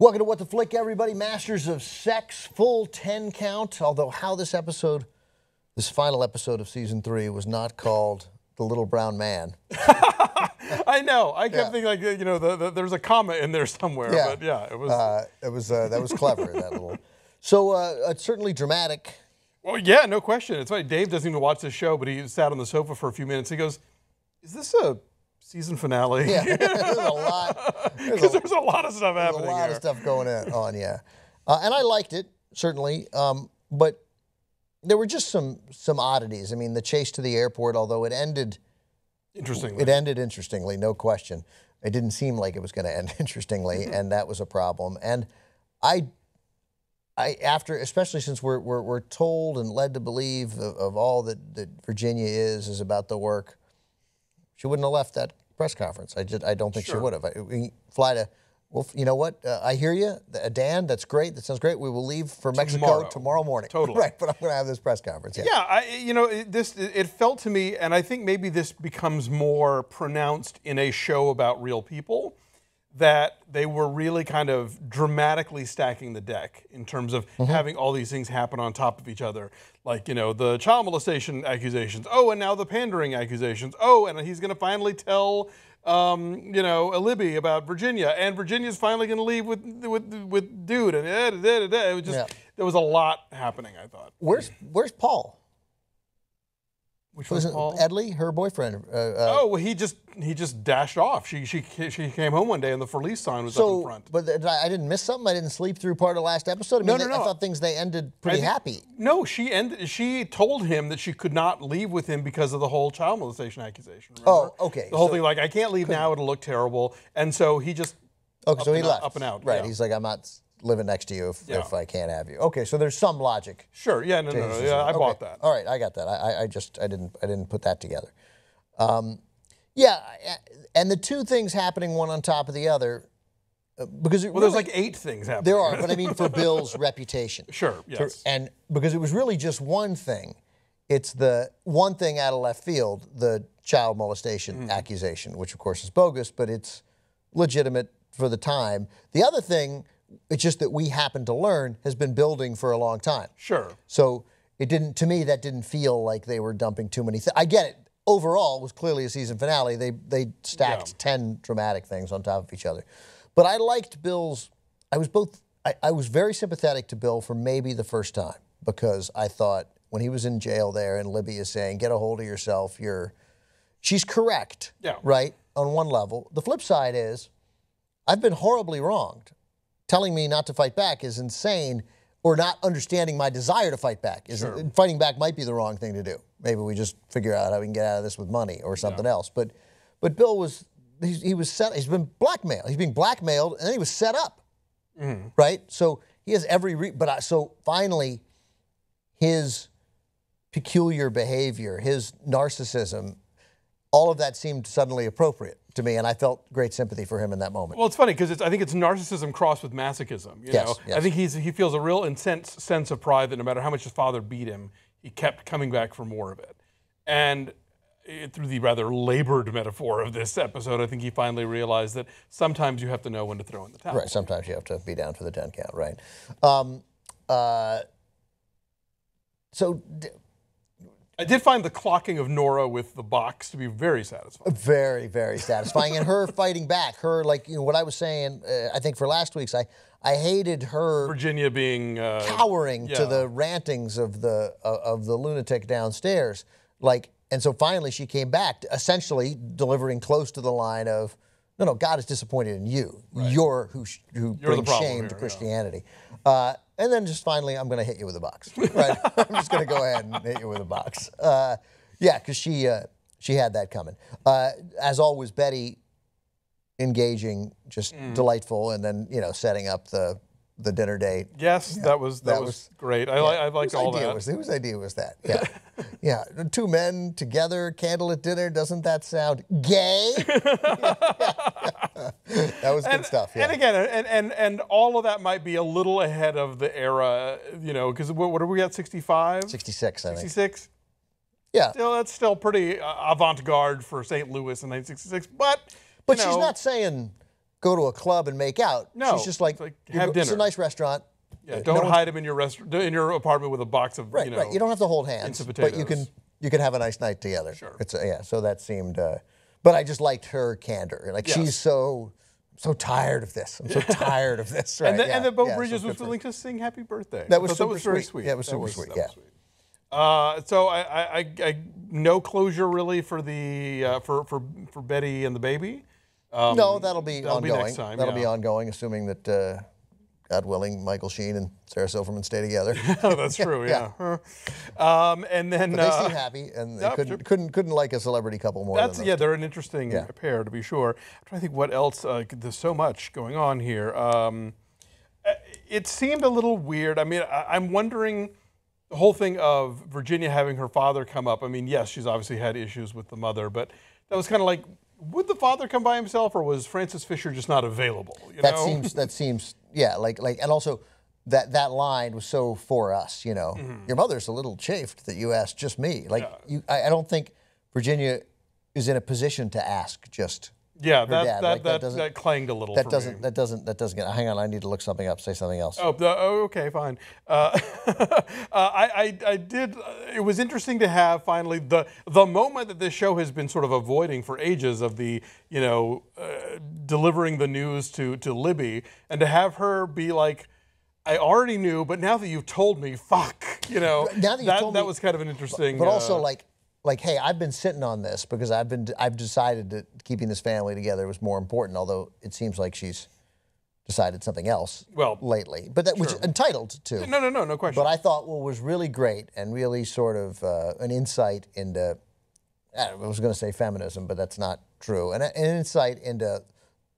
Welcome to What the Flick, everybody. Masters of Sex, full 10 count. Although how this final episode of season 3 was not called The Little Brown Man. I know. I kept thinking, like, you know, there's a comma in there somewhere. Yeah. But yeah, it was. That was clever. That little. So it's certainly dramatic. Well, yeah, no question. It's funny. Dave doesn't even watch this show, but he sat on the sofa for a few minutes. He goes, "Is this a season finale?" Yeah, there's a lot. Because there's a lot of stuff happening. There's a lot here. of stuff going on, yeah. And I liked it, certainly. But there were just some oddities. I mean, the chase to the airport, although it ended Interestingly. It ended interestingly, no question. It didn't seem like it was going to end interestingly, and that was a problem. And I after, especially since we're told and led to believe of all that Virginia is about the work, she wouldn't have left that press conference. I don't think she would have. We fly to, well, you know what? I hear you, Dan. That's great. That sounds great. We will leave for Mexico tomorrow morning. Totally. Right, but I'm going to have this press conference. Yeah, it felt to me, and I think maybe this becomes more pronounced in a show about real people, that they were really kind of dramatically stacking the deck in terms of having all these things happen on top of each other. Like, you know, the child molestation accusations. Oh, and now the pandering accusations. Oh, and he's going to finally tell, you know, Libby about Virginia. And Virginia's finally going to leave with dude. And it was just, there was a lot happening, I thought. Where's Paul? Which was Paul? Edley, her boyfriend. Oh, well, he just dashed off. She came home one day and the for lease sign was up in front. But I didn't miss something. I didn't sleep through part of the last episode. I mean, No. I thought they ended pretty happy. No, she told him that she could not leave with him because of the whole child molestation accusation. Remember? Oh, okay. The whole thing, like, I can't leave now; it'll look terrible. And so he just so he left up and out. Right. Yeah. He's like, I'm not living next to you if I can't have you. Okay, so there's some logic. Sure. Yeah. No. Yeah, I bought that. All right, I got that. I didn't put that together. Yeah, and the two things happening one on top of the other, because there's like 8 things happening. There are, but I mean for Bill's reputation. Sure. Yes. And because it was really just one thing, it's the one thing out of left field, the child molestation accusation, which of course is bogus, but it's legitimate for the time. The other thing, it's just that we happen to learn, has been building for a long time. Sure. So it didn't, to me, that didn't feel like they were dumping too many things. I get it. Overall, it was clearly a season finale. They stacked 10 dramatic things on top of each other. But I liked Bill's, I was very sympathetic to Bill for maybe the first time, because I thought when he was in jail there and Libby is saying, get a hold of yourself, she's correct, right, on one level. The flip side is, I've been horribly wronged. Telling me not to fight back is insane, or not understanding my desire to fight back. Fighting back might be the wrong thing to do. Maybe we just figure out how we can get out of this with money or something else. But Bill was, he's been blackmailed. He's being blackmailed, and then he was set up, right? So he has every, so finally, his peculiar behavior, his narcissism, all of that seemed suddenly appropriate to me, and I felt great sympathy for him in that moment. Well, it's funny because I think it's narcissism crossed with masochism. You know? I think he feels a real intense sense of pride that no matter how much his father beat him, he kept coming back for more of it. And through the rather labored metaphor of this episode, I think he finally realized that sometimes you have to know when to throw in the towel. Right. Sometimes you have to be down for the 10 count. Right. I did find the clocking of Nora with the box to be very satisfying. Very, very satisfying. And her fighting back, her, like, you know, what I was saying, I think for last week's, I hated her Virginia being cowering to the rantings of the lunatic downstairs. Like, and so finally she came back, essentially delivering close to the line of, no, God is disappointed in you. Right. You're who brings shame to Christianity. And then just finally, I'm going to hit you with a box. Right? I'm just going to go ahead and hit you with a box. Yeah, because she had that coming. As always, Betty engaging, just delightful, and then, you know, setting up the dinner date. Yes, that was great. I liked all that. Whose idea was that? Yeah. Yeah, 2 men together, candlelit dinner. Doesn't that sound gay? That was good stuff. Yeah. And again, and all of that might be a little ahead of the era, you know, because what are we at, 65? 66, I think. 66? Yeah. That's still pretty avant-garde for St. Louis in 1966, but she's not saying go to a club and make out. No, she's just like, have dinner. It's a nice restaurant. Yeah, don't hide him in your apartment with a box of right. You don't have to hold hands, but you can have a nice night together. Sure. So that seemed. But I just liked her candor. Like she's so tired of this. I'm so tired of this. Right? And then Beau Bridges was willing to sing "Happy Birthday." That was very sweet. Yeah, it was super sweet. Yeah. So I no closure really for the for Betty and the baby. No, that'll be ongoing. Next time, that'll be ongoing, assuming that, God willing, Michael Sheen and Sarah Silverman stay together. Oh, that's true. Yeah. And then but they seem happy, and they couldn't like a celebrity couple more. They're an interesting pair to be sure. I'm trying to think what else. There's so much going on here. It seemed a little weird. I mean, I'm wondering. The whole thing of Virginia having her father come up, I mean, yes, she's obviously had issues with the mother, but that was kind of like, would the father come by himself, or was Francis Fisher just not available? That seems, yeah, like, and also that line was so for us, you know. Mm-hmm. Your mother's a little chafed that you asked just me. Like, I don't think Virginia is in a position to ask just. Yeah, that clanged a little. That doesn't get. Hang on, I need to look something up. Say something else. Okay, fine. I did. It was interesting to have finally the moment that this show has been sort of avoiding for ages of the delivering the news to Libby, and to have her be like, I already knew, but now that you've told me, fuck, Now that you've told me, that was kind of an interesting. But also like, hey, I've been sitting on this because I've decided that keeping this family together was more important. Although it seems like she's decided something else lately, but that was entitled to. No question. But I thought what was really great and really sort of an insight into. I was going to say feminism, but that's not true. An insight into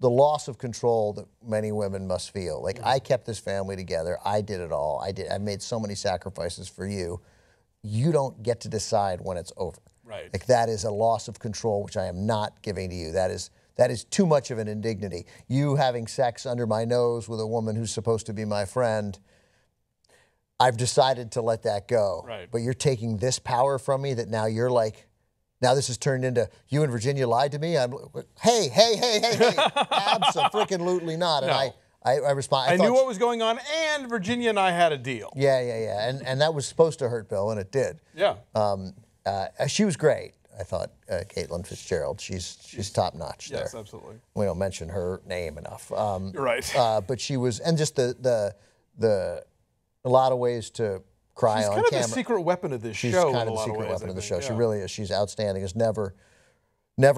the loss of control that many women must feel. Like I kept this family together. I did it all. I made so many sacrifices for you. You don't get to decide when it's over. Right. Like that is a loss of control, which I am not giving to you. That is too much of an indignity. You having sex under my nose with a woman who's supposed to be my friend, I've decided to let that go. Right. But you're taking this power from me that now you're like, now this has turned into you and Virginia lied to me. I'm, hey, abso-freaking-lutely not. And no. I respond. I knew what was going on, and Virginia and I had a deal. Yeah. And that was supposed to hurt Bill, and it did. Yeah. She was great. I thought Caitlin Fitzgerald. She's top notch there. Yes, absolutely. We don't mention her name enough. You're right. But she was, and just the a lot of ways to cry She's on kind camera. of the secret weapon of this show. She's kind of the secret weapon of the show. She really is. She's outstanding. It's never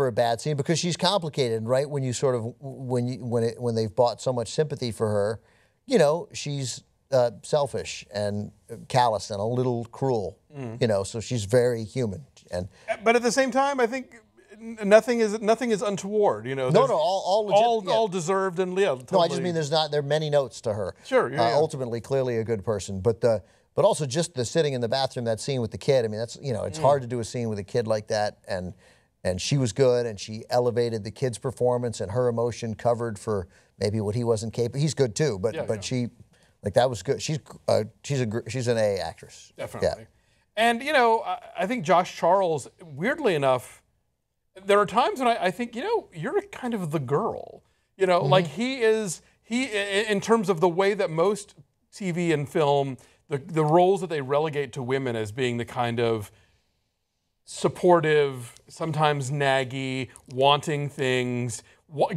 a bad scene because she's complicated, right? When you sort of when they've bought so much sympathy for her, she's selfish and callous and a little cruel, So she's very human. But at the same time, I think nothing is untoward. All deserved and totally. No, I just mean there are many notes to her. Sure. Ultimately, clearly a good person, but also just the sitting in the bathroom, that scene with the kid. I mean, that's it's hard to do a scene with a kid like that, and she was good, and she elevated the kid's performance, and her emotion covered for maybe what he wasn't capable. He's good too, but she, like that was good. She's an A actress. Definitely. Yeah. And I think Josh Charles, weirdly enough, there are times when I think you're kind of the girl. Like he in terms of the way that most TV and film, the roles that they relegate to women as being the kind of supportive, sometimes naggy, wanting things,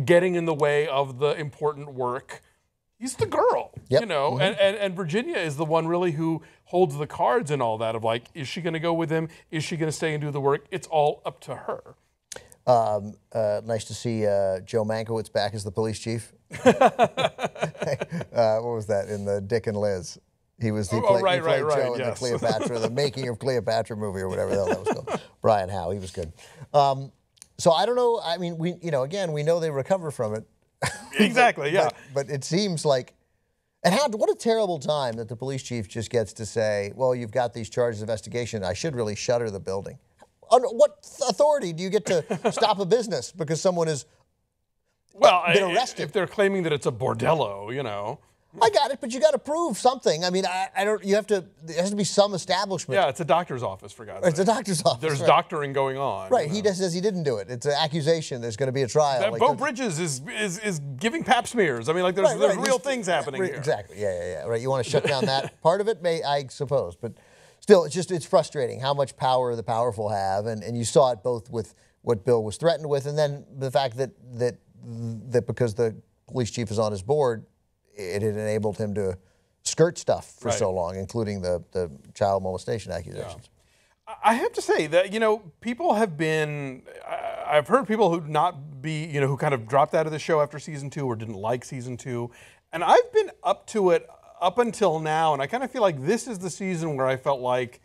getting in the way of the important work. He's the girl, and Virginia is the one really who holds the cards and all that of like, is she going to go with him? Is she going to stay and do the work? It's all up to her. Nice to see Joe Mankiewicz back as the police chief. What was that in the Dick and Liz? He played Joe in the Cleopatra, the Making of Cleopatra movie or whatever the hell that was called. Brian Howe, he was good. So I don't know. I mean, we know they recover from it. Exactly, yeah. But it seems like, and what a terrible time that the police chief just gets to say, well, you've got these charges of investigation. I should really shutter the building. Under what authority do you get to stop a business because someone has been arrested? If they're claiming that it's a bordello, I got it, but you got to prove something. I mean, I don't. You have to. There has to be some establishment. Yeah, it's a doctor's office, for God's sake. It's a doctor's office. There's doctoring going on. Right. He just says he didn't do it. It's an accusation. There's going to be a trial. Bo Bridges is giving pap smears. I mean, like there's real things happening here. Exactly. Yeah. Right. You want to shut down that part of it, I suppose, but still, it's frustrating how much power the powerful have, and you saw it both with what Bill was threatened with, and then the fact that because the police chief is on his board, it had enabled him to skirt stuff for so long, including the child molestation accusations. Yeah. I have to say that, people have been, I've heard people who not be, who kind of dropped out of the show after season 2 or didn't like season 2. And I've been up to it up until now. And I kind of feel like this is the season where I felt like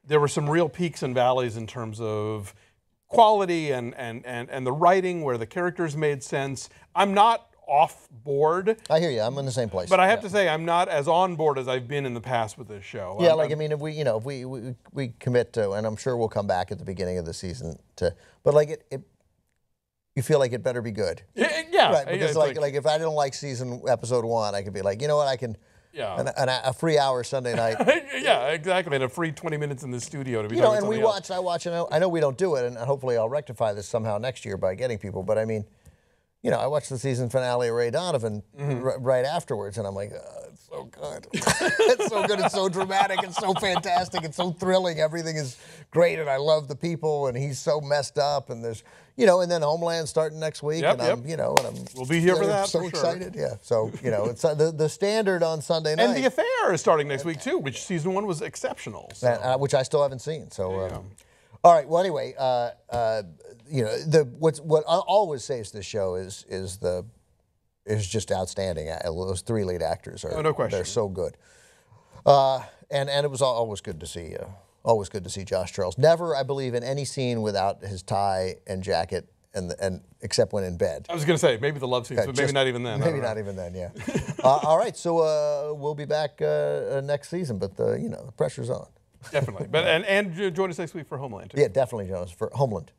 there were some real peaks and valleys in terms of quality and the writing, where the characters made sense. I'm not off board. I hear you. I'm in the same place. But I have to say, I'm not as on board as I've been in the past with this show. Yeah, I mean, if we commit to, and I'm sure we'll come back at the beginning of the season but you feel like it better be good. Yeah. Right, because like if I don't like episode 1, I could be like, you know what, I can. Yeah. A free hour Sunday night. Yeah, exactly. And a free 20 minutes in the studio to be. And we watch. I watch. And I know we don't do it, and hopefully I'll rectify this somehow next year by getting people. But I mean. I watched the season finale of Ray Donovan right afterwards, and I'm like, it's so good. It's so good. It's so dramatic. It's so fantastic. It's so thrilling. Everything is great, and I love the people, and he's so messed up. And there's, and then Homeland starting next week, and I'm we'll be here for that. So excited, yeah. So it's the Standard on Sunday night, and The Affair is starting next week too, which season 1 was exceptional, so. Which I still haven't seen. So. All right. Well, anyway, what always saves this show is just outstanding. Those 3 lead actors are no question. They're so good. And it was always good to see. Always good to see Josh Charles. Never, I believe, in any scene without his tie and jacket, and except when in bed. I was going to say maybe the love scenes, but maybe not even then. Maybe not even then. Yeah. All right. So we'll be back next season, but the pressure's on. Definitely. But and join us next week for Homeland too. Yeah, definitely join us for Homeland.